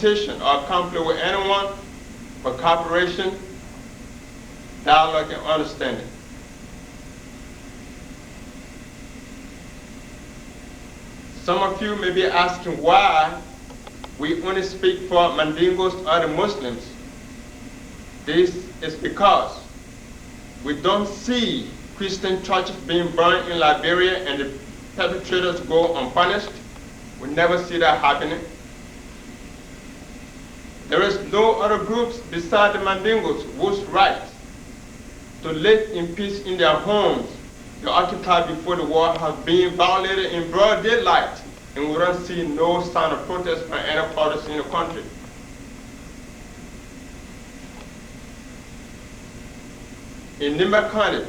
confrontation or conflict with anyone, but cooperation, dialogue, and understanding. Some of you may be asking why we only speak for Mandingos or the Muslims. This is because we don't see Christian churches being burned in Liberia and the perpetrators go unpunished. We never see that happening. There is no other groups beside the Mandingos whose right to live in peace in their homes they occupied before the war has been violated in broad daylight, and we don't see no sign of protest from any parties in the country. In Nimba County,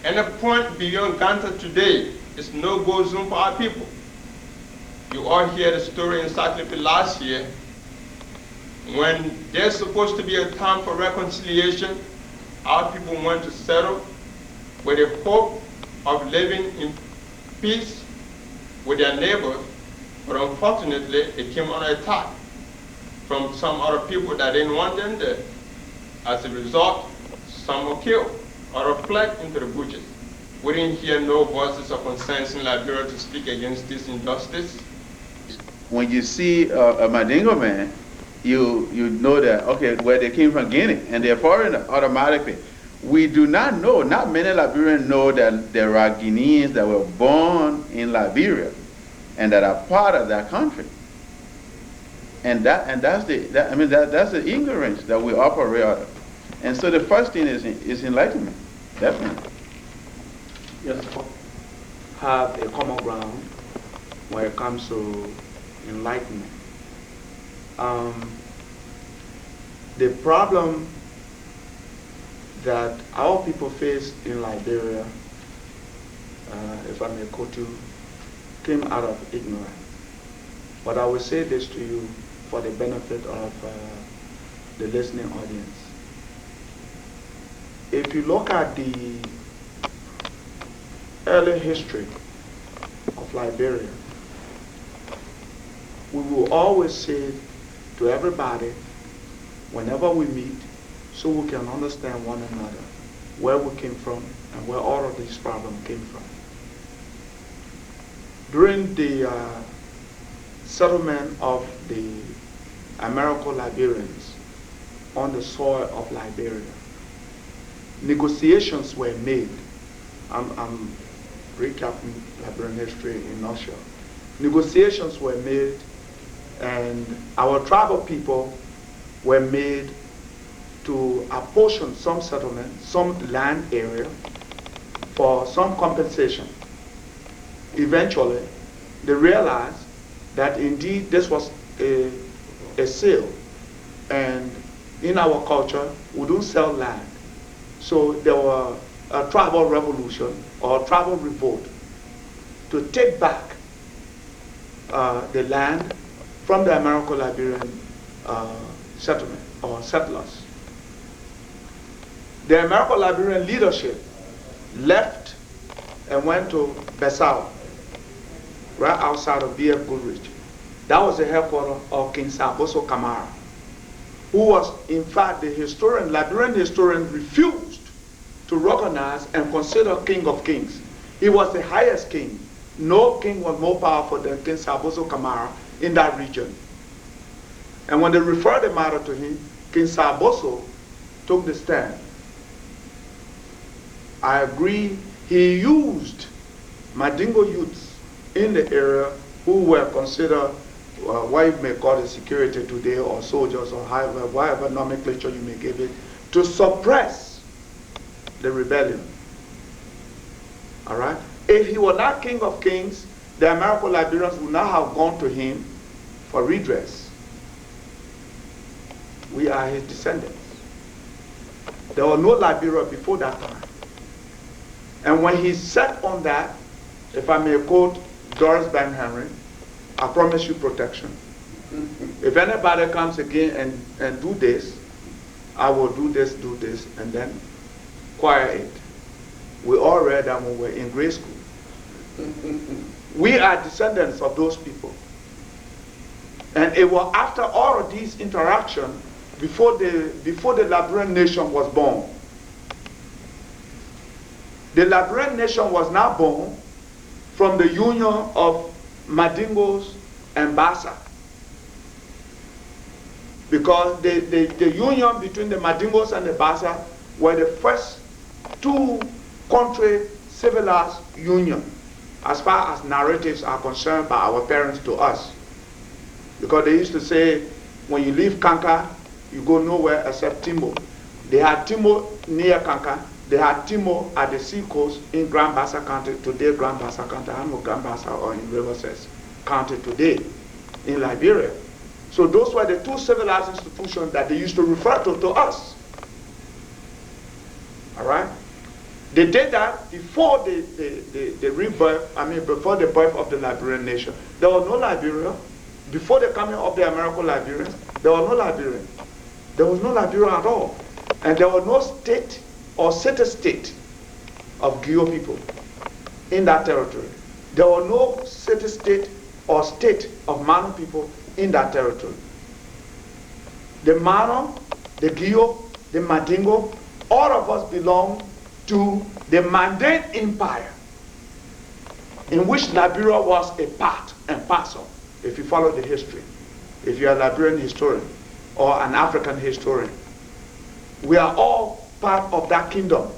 any point beyond Ganta today is no-go zone for our people. You all hear the story in Saklipi last year, when there's supposed to be a time for reconciliation, our people want to settle with the hope of living in peace with their neighbors, but unfortunately it came under attack from some other people that didn't want them there. As a result, some were killed or fled into the bushes. We didn't hear no voices of concerns in Liberia to speak against this injustice. When you see a Mandingo man, you know that, okay, where they came from Guinea, and they're foreigner automatically. We do not know, not many Liberians know that there are Guineans that were born in Liberia and that are part of that country. And that's the ignorance that we operate out of. And so the first thing is enlightenment, definitely. Yes, have a common ground when it comes to enlightenment. The problem that our people face in Liberia, if I may quote you, came out of ignorance. But I will say this to you for the benefit of the listening audience. If you look at the early history of Liberia, we will always say to everybody, whenever we meet, so we can understand one another, where we came from and where all of these problems came from. During the settlement of the Americo-Liberians on the soil of Liberia, negotiations were made. I'm recapping Liberian history in a nutshell. Negotiations were made, and our tribal people were made to apportion some settlement, some land area for some compensation. Eventually, they realized that indeed this was a sale, and in our culture, we don't sell land. So there was a tribal revolution or tribal revolt to take back the land from the Americo-Liberian settlement or settlers. The Americo-Liberian leadership left and went to Besau, right outside of B.F. Goodrich. That was the headquarters of King Saboso Kamara, who was in fact the historian, Liberian historian, refused to recognize and consider King of Kings. He was the highest king. No king was more powerful than King Saboso Kamara in that region. And when they referred the matter to him, King Saboso took the stand. I agree, he used Mandingo youths in the area who were considered what you may call the security today, or soldiers, or whatever nomenclature you may give it, to suppress the rebellion. All right? If he were not King of Kings, the Americo-Liberians would not have gone to him for redress. We are his descendants. There was no Liberia before that time. And when he set on that, if I may quote Doris Ben Henry, I promise you protection. If anybody comes again and do this, I will do this, and then quiet it. We all read that when we were in grade school. We are descendants of those people. And it was after all of these interactions before the Liberian nation was born. The Liberian nation was not born from the union of Mandingos and Bassa. Because the union between the Mandingos and the Bassa were the first two country civilized union as far as narratives are concerned by our parents to us. Because they used to say, when you leave Kanka, you go nowhere except Timor. They had Timor near Kanka. They had Timor at the sea coast in Grand Bassa County, today Grand Bassa County, I don't know Grand Bassa or in Riverside County today, in Liberia. So those were the two civilized institutions that they used to refer to us. All right? They did that before the rebirth, before the birth of the Liberian nation. There was no Liberia. Before the coming of the American Liberians, there was no Liberia. There was no Liberia at all. And there was no state or city-state of Griot people in that territory. There was no city-state or state of Mano people in that territory. The Mano, the Griot, the Mandingo, all of us belong to the Mandan Empire, in which Liberia was a part and parcel, if you follow the history. If you're a Liberian historian or an African historian, we are all part of that kingdom.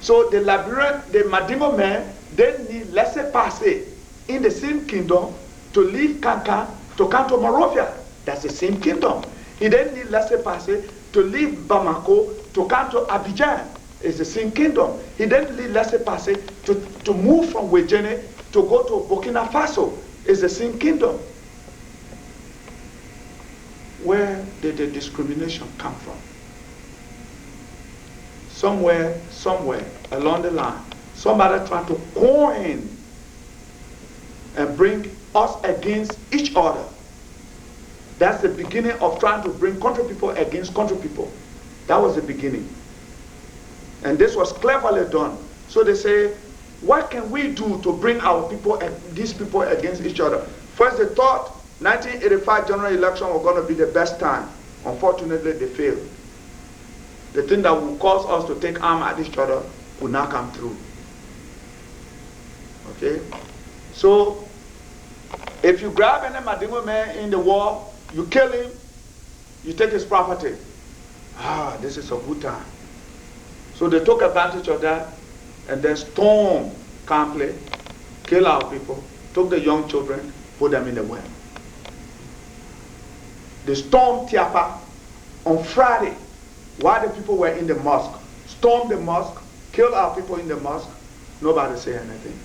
So the Mandingo men, they need laissez-passer in the same kingdom to leave Kanka to come to Monrovia. That's the same kingdom. He then need laissez-passer to leave Bamako to come to Abidjan. It's the same kingdom. He then need laissez-passer to move from Wejene to go to Burkina Faso. It's the same kingdom. Where did the discrimination come from? Somewhere along the line, somebody tried to coin and bring us against each other. That's the beginning of trying to bring country people against country people. That was the beginning. And this was cleverly done. So they say, what can we do to bring our people and these people against each other? First they thought 1985 general election was going to be the best time. Unfortunately, they failed. The thing that would cause us to take arm at each other would not come through. Okay? So, if you grab any Mandingo man in the war, you kill him, you take his property. This is a good time. So they took advantage of that and then stormed Kample, killed our people, took the young children, put them in the well. They stormed Tiapa on Friday while the people were in the mosque. Stormed the mosque, killed our people in the mosque. Nobody said anything.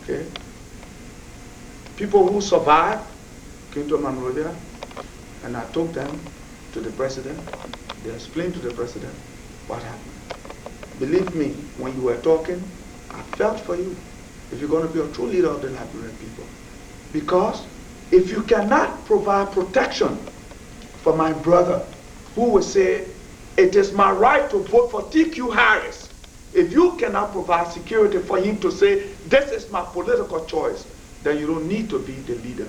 Okay? People who survived came to Monrovia, and I took them to the president. They explained to the president what happened. Believe me, when you were talking, I felt for you. If you're going to be a true leader of the Liberian people. Because if you cannot provide protection for my brother, who will say, it is my right to vote for TQ Harris. If you cannot provide security for him to say, this is my political choice, then you don't need to be the leader.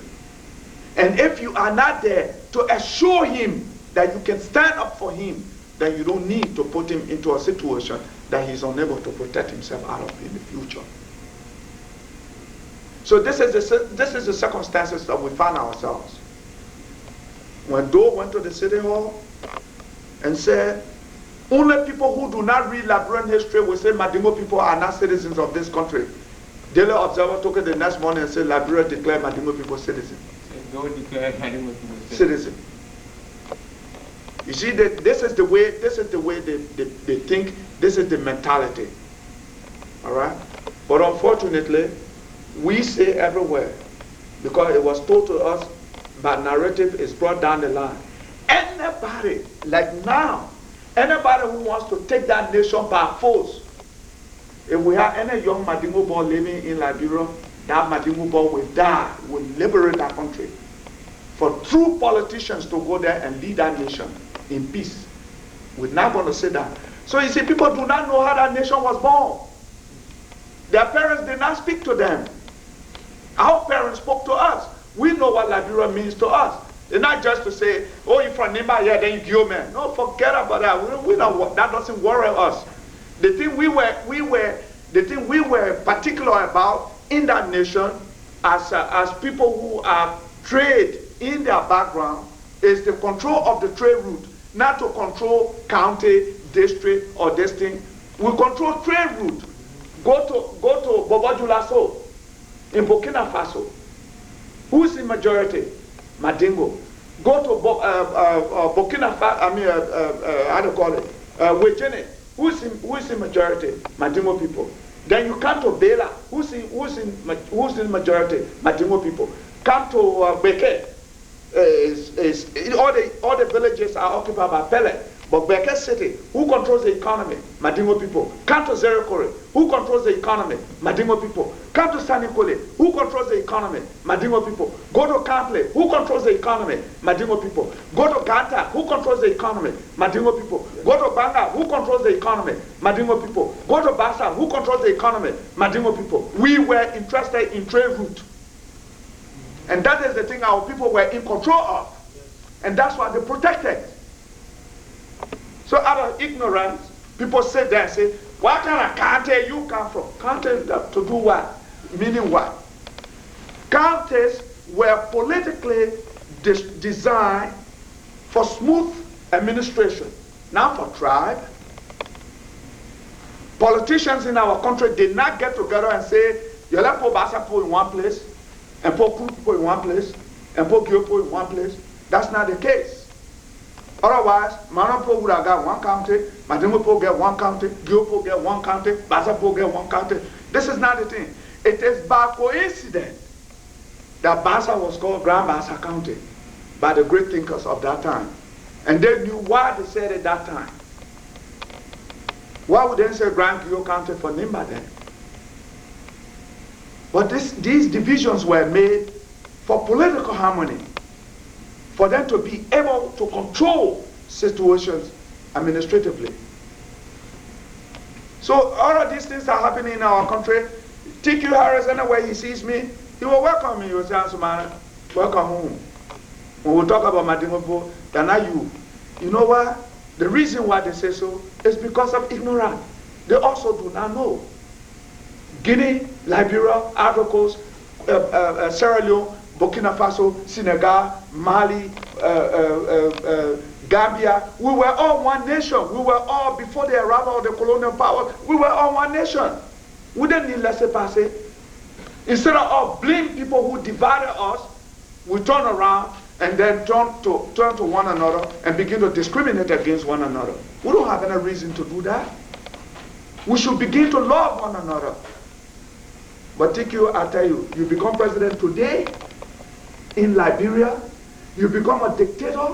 And if you are not there to assure him that you can stand up for him, then you don't need to put him into a situation that he's unable to protect himself out of in the future. So this is the circumstances that we find ourselves. When Doe went to the city hall and said, only people who do not read Liberian history will say Mandingo people are not citizens of this country. Daily Observer took it the next morning and said Liberia declared Mandingo people citizens. Doe declared Mandingo people citizen. You see, this is the way they think, this is the mentality. All right? But unfortunately, we say everywhere, because it was told to us by narrative is brought down the line. Anybody, like now, anybody who wants to take that nation by force, if we have any young Mandingo boy living in Liberia, that Mandingo boy will die, will liberate that country. For true politicians to go there and lead that nation in peace, we're not going to say that. So you see, people do not know how that nation was born. Their parents did not speak to them. Our parents spoke to us. We know what Liberia means to us. It's not just to say, oh, you're from Nimba, yeah, then you go, man. No, forget about that. We don't, that doesn't worry us. The thing we were particular about in that nation as people who are trade in their background is the control of the trade route, not to control county, district, or this thing. We control trade route. Go to Bobojulaso in Burkina Faso. Who is the majority? Madingo. Go to Burkina Faso, how do you call it? Wejene. Who is the majority? Madingo people. Then you come to Bela. Who's the majority? Madingo people. Come to Beke. All the villages are occupied by Pele. But Beke City, who controls the economy? Madingo people. Come to Zerikore, who controls the economy? Madingo people. Come to Sanikole, who controls the economy? Madingo people. Go to Kample, who controls the economy? Madingo people. Go to Ganta, who controls the economy? Madingo people. Go to Banga, who controls the economy? Madingo people. Go to Bassa, who controls the economy? Madingo people. We were interested in trade route. And that is the thing our people were in control of. And that's why they protected. So out of ignorance, people sit there and say, what kind of county you come from? Counties to do what? Meaning what? Counties were politically designed for smooth administration, not for tribe. Politicians in our country did not get together and say, you let put Bassa people in one place, and put Kru people in one place, and put Gyo people in one place. That's not the case. Otherwise, Manapo would have got one county, Madimopo get one county, Gyopo get one county, Basapo get one county. This is not the thing. It is by coincidence that Bassa was called Grand Bassa County by the great thinkers of that time. And they knew why they said at that time. Why would they say Grand Gyo County for Nimba then? But these divisions were made for political harmony, for them to be able to control situations administratively. So all of these things are happening in our country. T.Q. Harris, anywhere he sees me, he will welcome me. He will say, Ansumana, welcome home. When we talk about Madimopo, then you know what? The reason why they say so is because of ignorance. They also do not know. Guinea, Liberia, Ivory Coast, Sierra Leone, Burkina Faso, Senegal, Mali, Gambia, we were all one nation. We were all, before the arrival of the colonial power, we were all one nation. We didn't need laissez-passer. Instead of all blame people who divided us, we turn around and then turn to one another and begin to discriminate against one another. We don't have any reason to do that. We should begin to love one another. But TQ, I tell you, you become president today in Liberia, you become a dictator,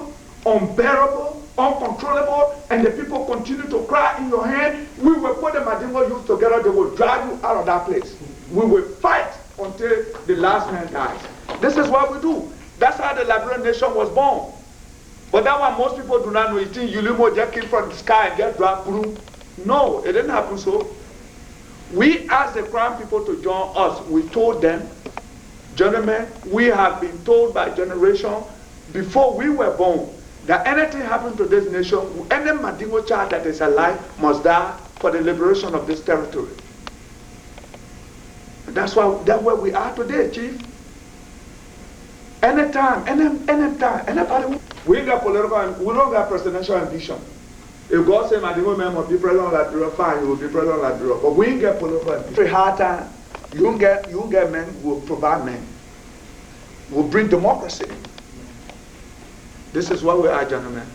unbearable, uncontrollable, and the people continue to cry in your hand. We will put the Madingo youth together, they will drive you out of that place. We will fight until the last man dies. This is what we do. That's how the Liberian nation was born. But that one most people do not know. You think Yulimo just came from the sky and get dragged through. No, it didn't happen so. We asked the Crown people to join us. We told them, gentlemen, we have been told by generation before we were born that anything happened to this nation, any Madingo child that is alive must die for the liberation of this territory. And that's where we are today, Chief. Anytime, anybody. We ain't got political, we don't got presidential ambition. If God said Madingo man must be president of Liberia, fine, he will be president of Liberia. But we ain't get political ambition. Very hard time. You don't get men who will provide men, who will bring democracy. This is what we are, gentlemen.